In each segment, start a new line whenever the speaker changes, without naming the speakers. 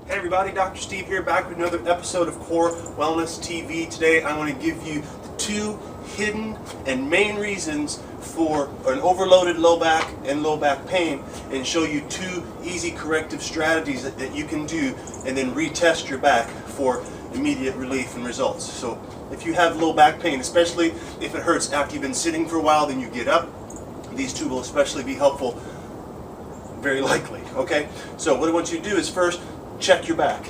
Hey everybody, Dr. Steve here, back with another episode of Core Wellness TV. Today I want to give you the two hidden and main reasons for an overloaded low back and low back pain, and show you two easy corrective strategies that you can do and then retest your back for immediate relief and results. So if you have low back pain, especially if it hurts after you've been sitting for a while, then you get up, these two will especially be helpful, very likely. Okay, so what I want you to do is first check your back.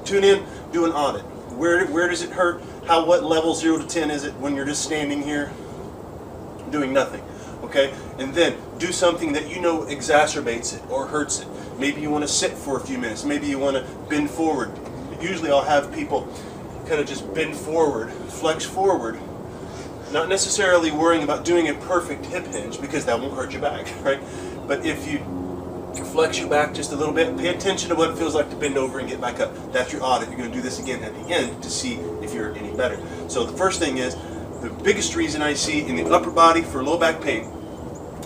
Tune in, do an audit. Where does it hurt? What level 0 to 10 is it when you're just standing here doing nothing? Okay, and then do something that you know exacerbates it or hurts it. Maybe you want to sit for a few minutes. Maybe you want to bend forward. Usually I'll have people kind of just bend forward, flex forward, not necessarily worrying about doing a perfect hip hinge because that won't hurt your back, right? But if you flex your back just a little bit, pay attention to what it feels like to bend over and get back up. That's your audit. You're going to do this again at the end to see if you're any better. So the first thing is, the biggest reason I see in the upper body for low back pain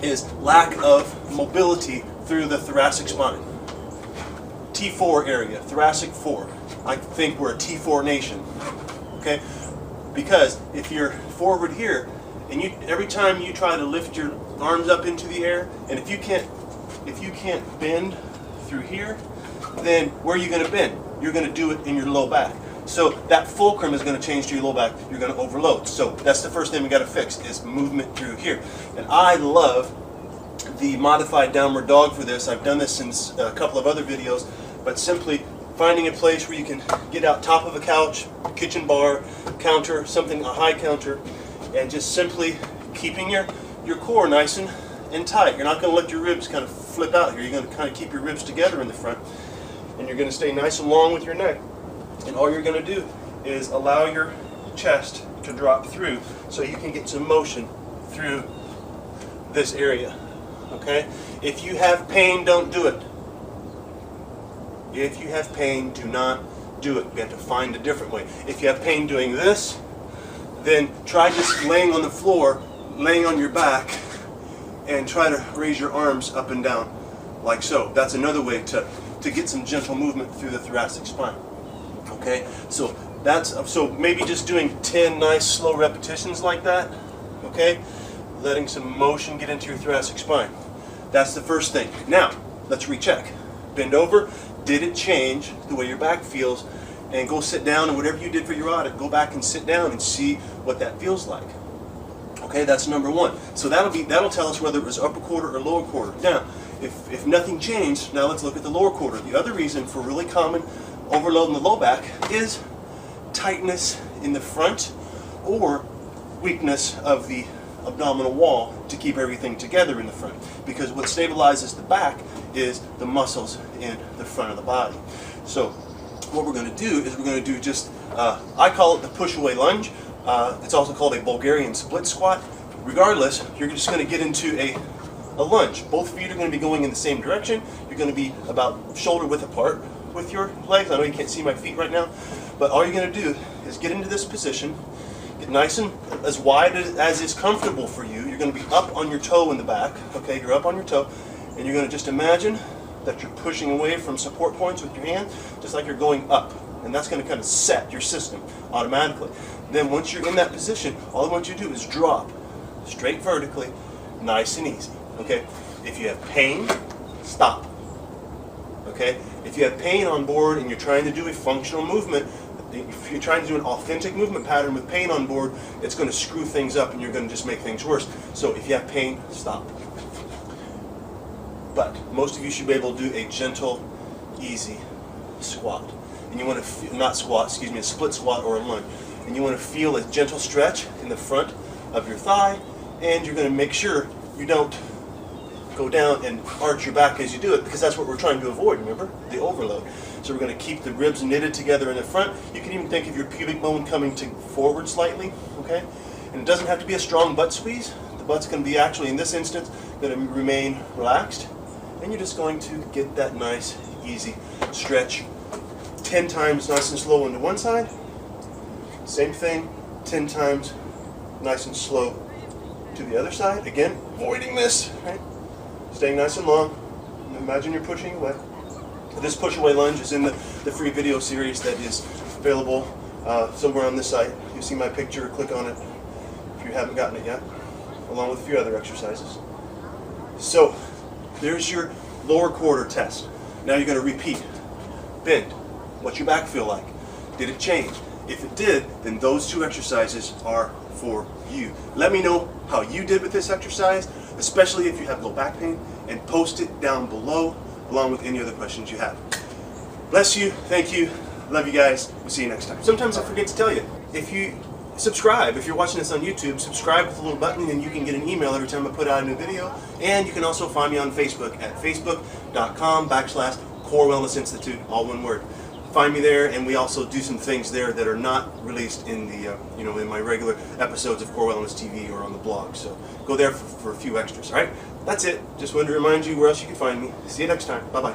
is lack of mobility through the thoracic spine. T4 area, thoracic 4. I think we're a T4 nation. Okay? Because if you're forward here, and every time you try to lift your arms up into the air, and if you can't bend through here, then where are you going to bend? You're going to do it in your low back. So that fulcrum is going to change to your low back. You're going to overload. So that's the first thing we got to fix, is movement through here. And I love the modified downward dog for this. I've done this in a couple of other videos, but simply finding a place where you can get out top of a couch, kitchen bar, counter, something, a high counter, and just simply keeping your core nice and tight. You're not going to let your ribs kind of flip out here. You're going to kind of keep your ribs together in the front, and you're going to stay nice and long with your neck. And all you're going to do is allow your chest to drop through so you can get some motion through this area. Okay? If you have pain, don't do it. If you have pain, do not do it. You have to find a different way. If you have pain doing this, then try just laying on the floor, laying on your back, and try to raise your arms up and down like so. That's another way to get some gentle movement through the thoracic spine. Okay, so maybe just doing 10 nice slow repetitions like that. Okay, letting some motion get into your thoracic spine. That's the first thing. Now let's recheck. Bend over. Did it change the way your back feels? And go sit down, and whatever you did for your audit, go back and sit down and see what that feels like. Okay, that's number one. So that'll tell us whether it was upper quarter or lower quarter. Now, if nothing changed, now let's look at the lower quarter. The other reason for really common overload in the low back is tightness in the front or weakness of the abdominal wall to keep everything together in the front. Because what stabilizes the back is the muscles in the front of the body. So what we're going to do is we're going to do just, I call it the push-away lunge. It's also called a Bulgarian split squat. Regardless, you're just going to get into a lunge. Both feet are going to be going in the same direction. You're going to be about shoulder width apart with your legs. I know you can't see my feet right now, but all you're going to do is get into this position, get nice and as wide as is comfortable for you. You're going to be up on your toe in the back. Okay, you're up on your toe, and you're going to just imagine that you're pushing away from support points with your hand, just like you're going up. And that's going to kind of set your system automatically. Then once you're in that position, all I want you to do is drop straight vertically, nice and easy. Okay? If you have pain, stop. Okay? If you have pain on board and you're trying to do a functional movement, if you're trying to do an authentic movement pattern with pain on board, it's going to screw things up and you're going to just make things worse. So if you have pain, stop. But most of you should be able to do a gentle, easy squat. And you want to not squat, excuse me, a split squat or a lunge. And you want to feel a gentle stretch in the front of your thigh, and you're going to make sure you don't go down and arch your back as you do it, because that's what we're trying to avoid, remember? The overload. So we're going to keep the ribs knitted together in the front. You can even think of your pubic bone coming forward slightly, okay? And it doesn't have to be a strong butt squeeze. The butt's going to be actually, in this instance, going to remain relaxed. And you're just going to get that nice, easy stretch. 10 times nice and slow on the one side. Same thing, 10 times nice and slow to the other side. Again, avoiding this, right? Staying nice and long. Imagine you're pushing away. This push away lunge is in the free video series that is available somewhere on this site. You see my picture, click on it if you haven't gotten it yet, along with a few other exercises. So there's your lower quarter test. Now you're going to repeat. Bend. What's your back feel like? Did it change? If it did, then those 2 exercises are for you. Let me know how you did with this exercise, especially if you have low back pain, and post it down below along with any other questions you have. Bless you. Thank you. Love you guys. We'll see you next time. Sometimes I forget to tell you, if you subscribe, if you're watching this on YouTube, subscribe with the little button and you can get an email every time I put out a new video. And you can also find me on Facebook at facebook.com/Core Wellness Institute, all one word. Find me there, and we also do some things there that are not released in the in my regular episodes of Core Wellness TV or on the blog. So go there for a few extras. All right, that's it. Just wanted to remind you where else you can find me. See you next time. Bye bye.